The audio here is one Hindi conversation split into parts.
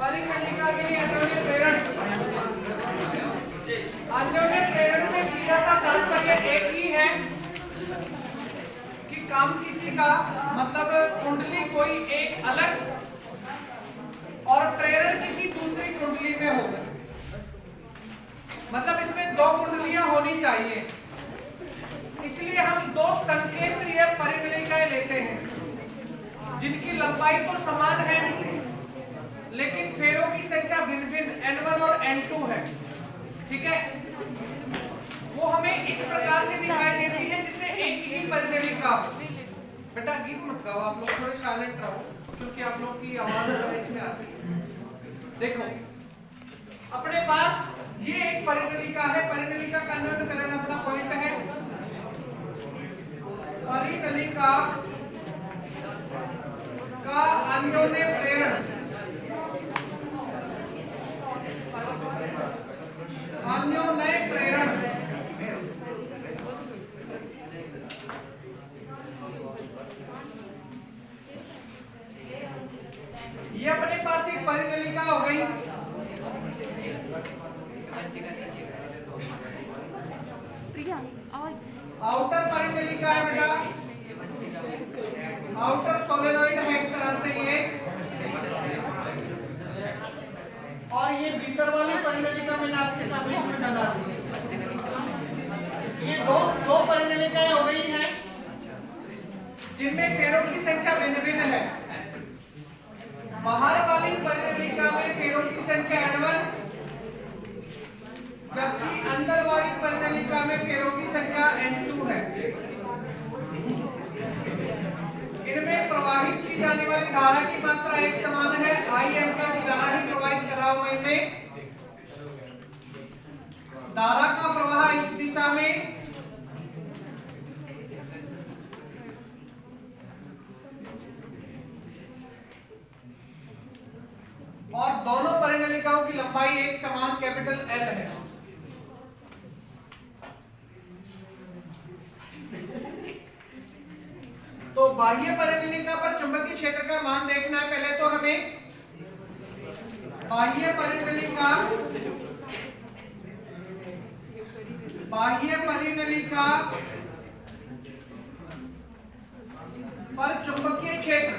परिकलिका के लिए अन्योन्य प्रेरण, अन्योन्य प्रेरण से सीधा सा तात्पर्य एक ही है कि काम किसी का मतलब कुंडली कोई एक अलग और प्रेरण किसी दूसरी कुंडली में हो, मतलब इसमें दो कुंडलियां होनी चाहिए। इसलिए हम दो संकेंद्रीय परिकलिकाएं लेते हैं जिनकी लंबाई तो समान है लेकिन फेरों की संख्या भिन्न भिन्न n1 और n2 है। ठीक है, वो हमें इस प्रकार से दिखाई देती है जिसे एक ही परिकलिका। बेटा गीत मत गाओ, आप लोग थोड़े साइलेंट रहो क्योंकि आप लोग की आवाज इसमें आती है। देखो अपने पास ये एक परिकलिका है, परिकलिका का अन्योन्य प्रेरण अपना पॉइंट है। परिकलिका का अन्योन्य प्रेरण, अन्योन्य प्रेरण ये अपने पास एक परिकलिका हो गई। आउटर परिकलिका है बेटा, आउटर सोलेनोइड है एक तरह से ये, और ये भीतर वाली परिकलिका मैंने आपके सामने इसमें डाला दी। ये दो परिकलिकाएं हो गई हैं जिनमें पेड़ों की संख्या भिन्न भिन्न है। बाहर वाली परिकलिका में पेड़ों की संख्या n1, जबकि अंदर वाली परिकलिका में पेड़ों की संख्या n2 है। इनमें प्रवाहित की जाने वाली धारा की मात्रा एक समान है। I एम्पीयर की धारा ही प्रवाहित कर रहा हूं मैं इनमें। धारा का प्रवाह इस दिशा में, और दोनों परिकलिकाओं की लंबाई एक समान कैपिटल L है। तो बाह्य परिकलिका पर चुंबकीय क्षेत्र का मान देखना है। पहले तो हमें बाह्य परिकलिका पर चुंबकीय क्षेत्र,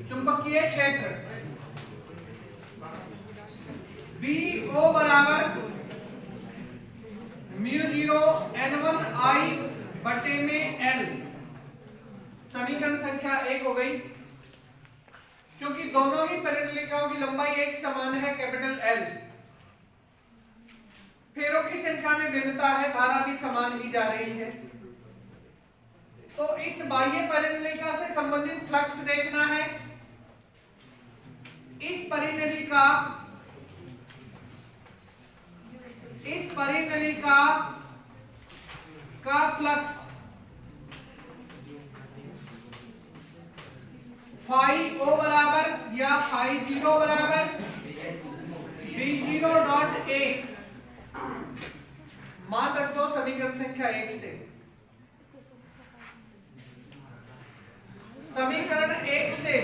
चुंबकीय क्षेत्र BO बराबर μ0 n1I बटे में L, समीकरण संख्या 1 हो गई। क्योंकि दोनों ही परिकलिकाओं की लंबाई एक समान है कैपिटल L, फेरों की संख्या में भिन्नता है, धारा भी समान ही जा रही है। तो इस बाह्य परिकलिका से संबंधित फ्लक्स देखना है। इस परिकलिका का फ्लक्स फाई O बराबर या फाई 0 बराबर B0.A, मान रख दो समीकरण संख्या 1 से। समीकरण 1 से,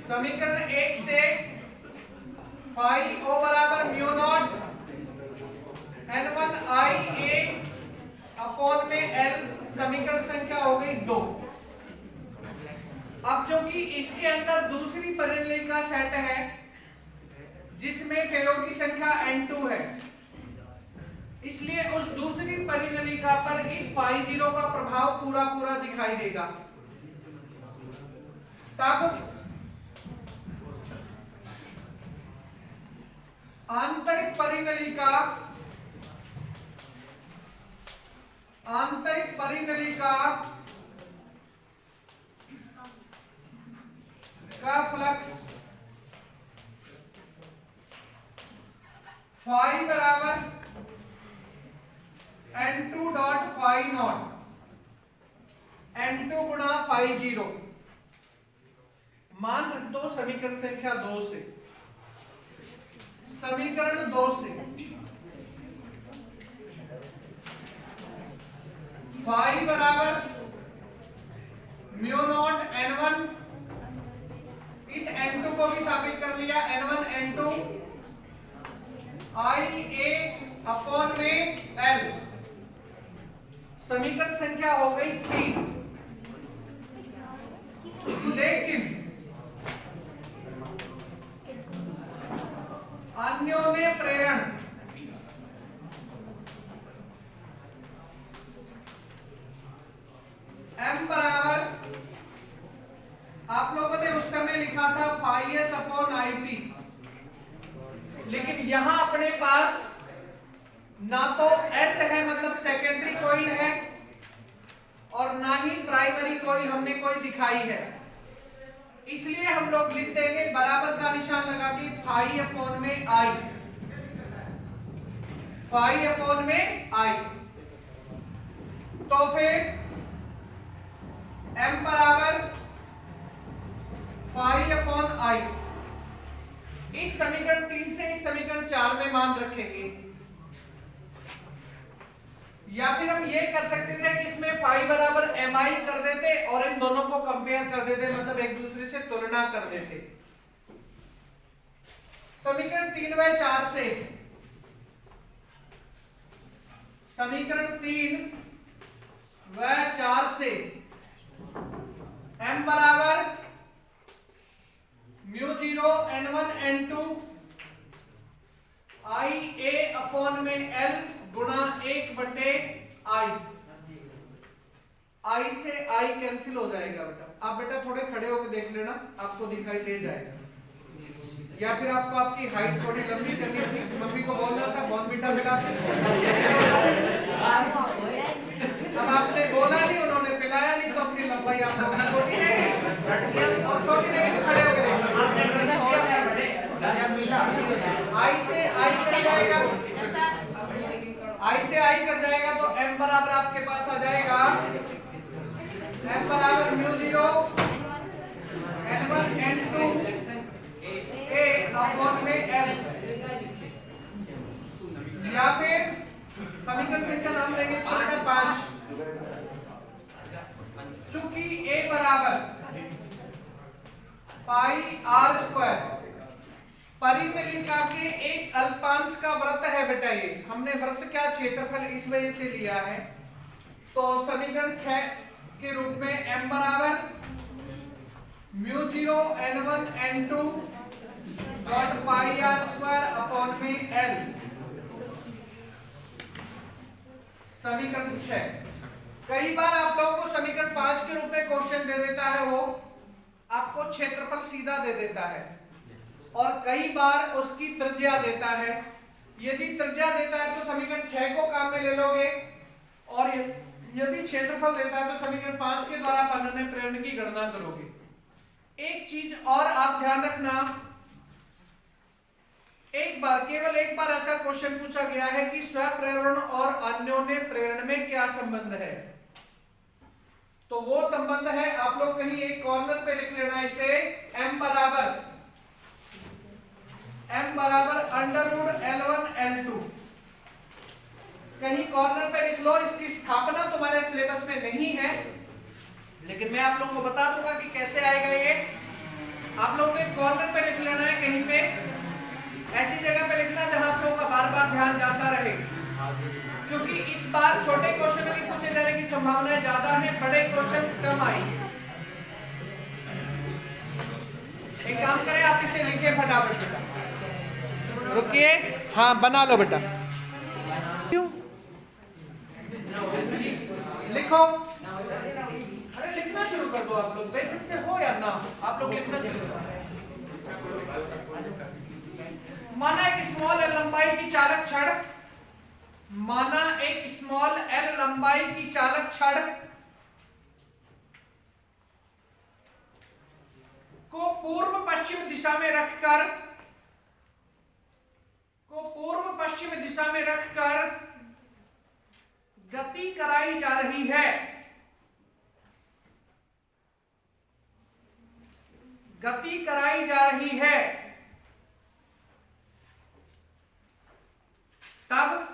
समीकरण 1 से फाई O बराबर μ0 n1I A अपॉन में L, समीकरण संख्या हो गई 2। अब जो कि इसके अंदर दूसरी परिकलिका सेट है जिसमें फेरों की संख्या n2 है, इसलिए उस दूसरी परिकलिका पर इस फाई 0 का प्रभाव पूरा पूरा दिखाई देगा। तब आंतरिक परिकलिका का फ्लक्स फाई बराबर n2 dot phi not, n2 गुणा फाई 0, मान रख दो समीकरण संख्या 2 से। समीकरण 2 से फाई बराबर म्यू नॉट n1, इस n2 को भी शामिल कर लिया, n1 n2 i a upon में l। समीकरण संख्या हो गई 3। लेकिन अन्योन्य प्रेरण m बराबर, आप लोगों ने उस समय लिखा था phi S upon I P, लेकिन यहां अपने पास ना तो S है मतलब सेकेंडरी कॉइल है, और ना ही प्राइमरी कॉइल हमने कोई दिखाई है। इसलिए हम लोग लिख देंगे बराबर का निशान लगा के फाई अपॉन में आई, फाई अपॉन में आई। तो फिर m बराबर फाई अपॉन आई। इस समीकरण 3 से इस समीकरण 4 में मान रखेंगे, या फिर हम ये कर सकते थे कि इसमें फाई बराबर एम आई कर देते और इन दोनों को कंपेयर कर देते, मतलब एक दूसरे से तुलना कर देते। समीकरण 3 व 4 से, समीकरण 3 व 4 से m बराबर म्यू जीरो n1 n2 आई ए अपॉन में l गुणा 1/i। आई से आई कैंसिल हो जाएगा बेटा। आप बेटा थोड़े खड़े होकर देख लेना, आपको दिखाई दे जाएगा, या फिर आपको आपकी हाइट थोड़ी लंबी करनी थी, मम्मी को बोलना था बॉर्नविटा पिला। अब आपने बोला नहीं, उन्होंने पिलाया नहीं, तो अपनी लंबाई आप लोगों की छोटी रहेगी, और छोटी रहेगी तो खड़े होकर देखना। आई से आई कट जाएगा, आई से आई कट जाएगा, तो m बराबर आपके पास आ जाएगा m बराबर mu zero n1 n2 a upon में l, या फिर समीकरण संख्या नाम देंगे 5। चूंकि a बराबर पाई आर स्क्वायर, परिमेलिका के एक अल्पांश का वृत्त है बेटा। ये हमने वृत्त क्या क्षेत्रफल इस वजह से लिया है, तो समीकरण 6 के रूप में m बराबर mu zero n1 n2 dot pi R square upon में l। समीकरण 6। कई बार आप लोगों को समीकरण 5 के रूप में क्वेश्चन दे देता है, वो आपको क्षेत्रफल सीधा दे देता है, और कई बार उसकी त्रिज्या देता है। यदि त्रिज्या देता है तो समीकरण 6 को काम में ले लोगे, और यदि क्षेत्रफल देता है तो समीकरण 5 के द्वारा अन्योन्य प्रेरण की गणना करोगे। एक चीज और आप ध्यान रखना, केवल एक बार ऐसा क्वेश्चन पूछा गया है कि स्वप्रेरण और अन्योन्य प्रेरण में क्या संबंध है, तो वो संबंध है, आप लोग कहीं एक कॉर्नर पे लिख लेना इसे, m बराबर अंडर रूट L1 L2, कहीं कॉर्नर पे लिख लो। इसकी स्थापना तुम्हारे सिलेबस में नहीं है, लेकिन मैं आप लोगों को बता दूंगा कि कैसे आएगा ये। आप लोगों को कॉर्नर पे लिख लेना है, कहीं पे ऐसी जगह पे लिखना जहां आप लोगों का बार बार ध्यान जाता रहे, क्योंकि इस बार छोटे क्वेश्चन भी पूछे जाने की संभावना ज्यादा है, बड़े क्वेश्चन कम आएंगे। एक काम करें, आप इसे लिखिए फटाफट बेटा, रुकिए, हाँ बना लो बेटा, क्यों लिखो, अरे लिखना शुरू कर दो आप लोग, बेसिक से हो या ना, आप लोग लिखना शुरू करो। माना एक स्मॉल एल लंबाई की चालक छड़, माना एक स्मॉल एल लंबाई की चालक छड़ को पूर्व पश्चिम दिशा में रखकर गति कराई जा रही है। गति कराई जा रही है तब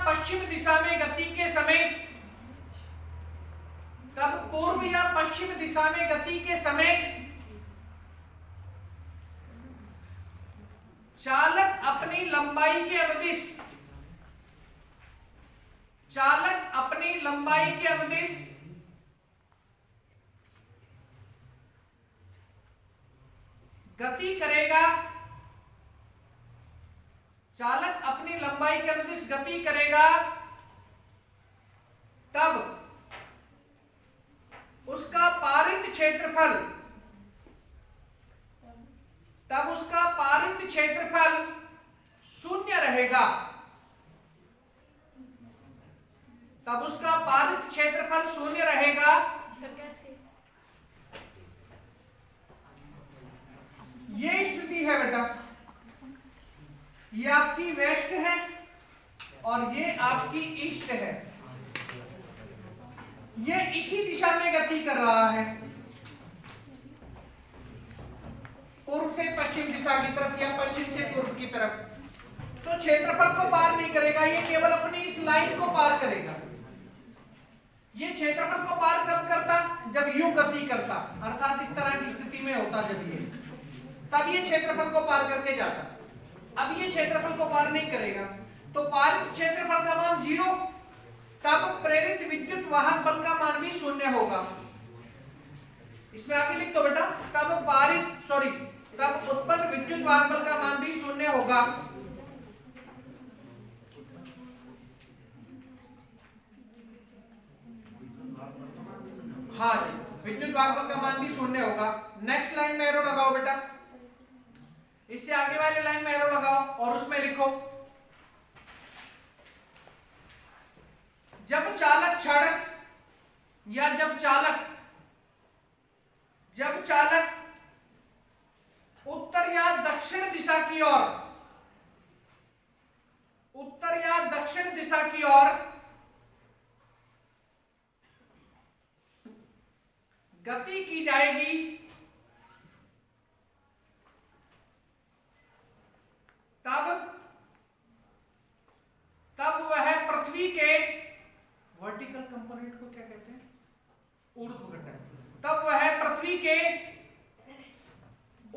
पश्चिम दिशा में गति के समय, तब पूर्व या पश्चिम दिशा में गति के समय चालक अपनी लंबाई के अनुदिश, चालक अपनी लंबाई के अनुदिश गति करेगा, चालक अपनी लंबाई के अनुदिश गति करेगा, तब उसका पारित क्षेत्रफल, तब उसका पारित क्षेत्रफल शून्य रहेगा, तब उसका पारित क्षेत्रफल शून्य रहेगा। ये स्थिति है बेटा, ये आपकी वेस्ट है और ये आपकी ईस्ट है। ये इसी दिशा में गति कर रहा है, पूर्व से पश्चिम दिशा की तरफ या पश्चिम से पूर्व की तरफ। तो क्षेत्रफल को पार नहीं करेगा, ये केवल अपनी इस लाइन को पार करेगा। ये क्षेत्रफल को पार कब करता? जब यूं गति करता, अर्थात इस तरह की स्थिति में होता जब ये, तब ये क्षेत्रफल को पार करके जाता। अब ये क्षेत्रफल को पार नहीं करेगा, तो पारित क्षेत्रफल का मान 0, तब प्रेरित विद्युत वाहक बल का मान भी 0 होगा। इसमें आगे लिख दो बेटा, तब उत्पन्न विद्युत वाहक बल का मान भी 0 होगा। हाँ जी, विद्युत वाहक बल का मान भी 0 होगा। नेक्स्ट लाइन में एरो लगाओ बेटा, इससे आगे वाले लाइन में एरो लगाओ और उसमें लिखो, जब चालक क्षण या जब चालक उत्तर या दक्षिण दिशा की ओर, उत्तर या दक्षिण दिशा की ओर गति की जाएगी, तब वह पृथ्वी के वर्टिकल कंपोनेंट को क्या कहते हैं? ऊर्ध्व घटक। तब वह पृथ्वी के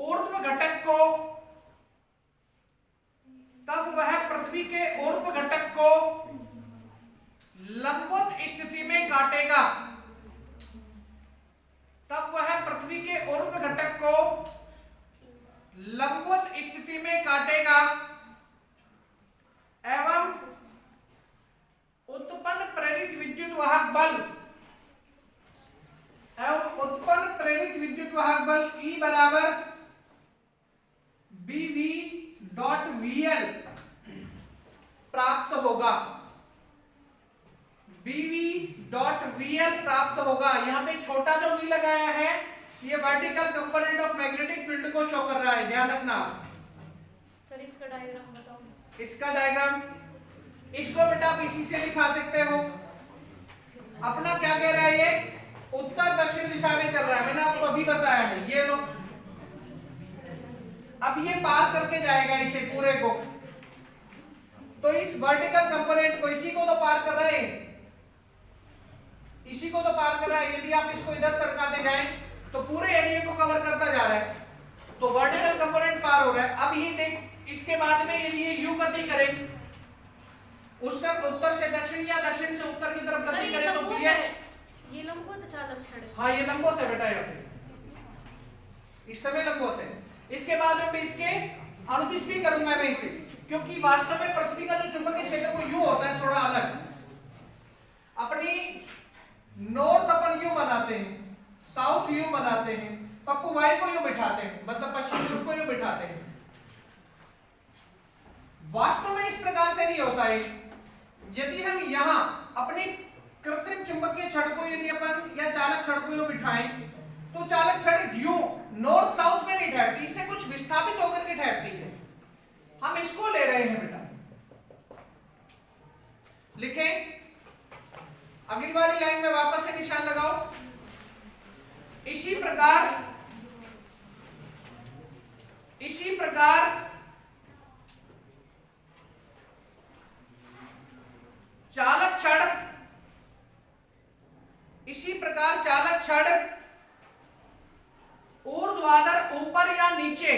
ऊर्ध्व घटक को लंबवत स्थिति में काटेगा, तब वह पृथ्वी के ऊर्ध्व घटक को लंबवत स्थिति में काटेगा एवं उत्पन्न प्रेरित विद्युत वाहक बल E बराबर BV.VL प्राप्त होगा। BV.VL प्राप्त होगा। यहाँ पे छोटा जो V लगाया है ये vertical component of magnetic field को शो कर रहा है, ध्यान रखना। सर इसका डायग्राम बताओ। इसका डायग्राम, इसको बेटा आप इसी से दिखा सकते हो। अपना क्या कह रहा है, ये उत्तर दक्षिण दिशा में चल रहा है, मैंने आपको अभी बताया है। ये लो, अब ये पार करके जाएगा इसे पूरे को, तो इस वर्टिकल कंपोनेंट को, इसी को तो पार कर रहा है, इसी को तो पार कर रहा है। यदि आप इसको इधर सरकाते जाएं तो पूरे एरिया को कवर करता जा रहा है, तो वर्टिकल कंपोनेंट पार हो गया। अब ये देख, इसके बाद में यदि ये यू गति करे, उत्तर से दक्षिण या दक्षिण से उत्तर की तरफ गति करे तो BH, ये लंबवत चालक छड़ है। हाँ ये लंबवत है बेटा, यहाँ पे इस समय लंबवत है। इसके बाद में मैं इसके अनुदिश भी करूंगा मैं इसे, क्योंकि वास्तव में पृथ्वी का जो चुंबकीय क्षेत्र वो यू होता है, थोड़ा अलग। अपनी नॉर्थ अपन यू बनाते हैं, साउथ यू बनाते हैं, पप्पू वाई को यू बिठाते हैं, मतलब पश्चिम ध्रुव को यू बिठाते हैं। वास्तव में इस प्रकार से नहीं होता है। यदि हम यहाँ अपनी कृत्रिम चुंबकीय छड़ को, यदि अपन या चालक छड़ को यू बिठाएं, तो चालक छड़ यू नॉर्थ साउथ में नहीं ठहरती, इससे कुछ विस्थापित होकर के ठहरती है। हम इसको ले रहे हैं बेटा। लिखें, अगली वाली लाइन में वापस से निशान लगाओ। इसी प्रकार ऊर्ध्वाधर ऊपर या नीचे,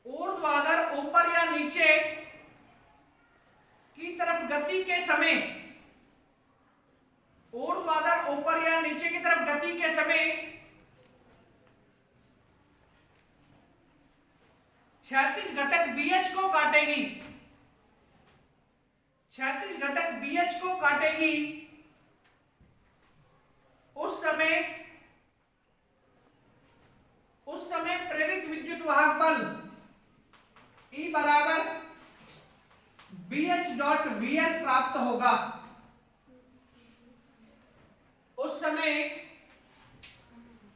ऊर्ध्वाधर ऊपर या नीचे की तरफ गति के समय, ऊर्ध्वाधर ऊपर या नीचे की तरफ गति के समय क्षैतिज घटक BH को काटेगी, क्षैतिज घटक BH को काटेगी, उस समय प्रेरित विद्युत वाहक बल E बराबर BH.VL प्राप्त होगा। उस समय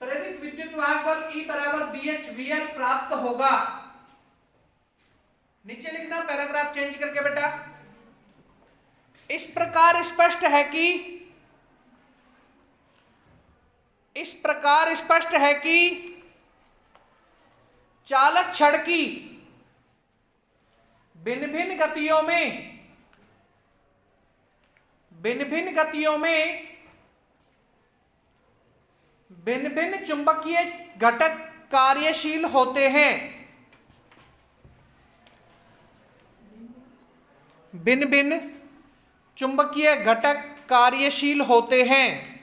प्रेरित विद्युत वाहक बल E बराबर BH.VL प्राप्त होगा। नीचे लिखना पैराग्राफ चेंज करके बेटा। इस प्रकार स्पष्ट है कि चालक छड़ की भिन्न भिन्न चुंबकीय घटक कार्यशील होते हैं। भिन्न भिन्न चुंबकीय घटक कार्यशील होते हैं।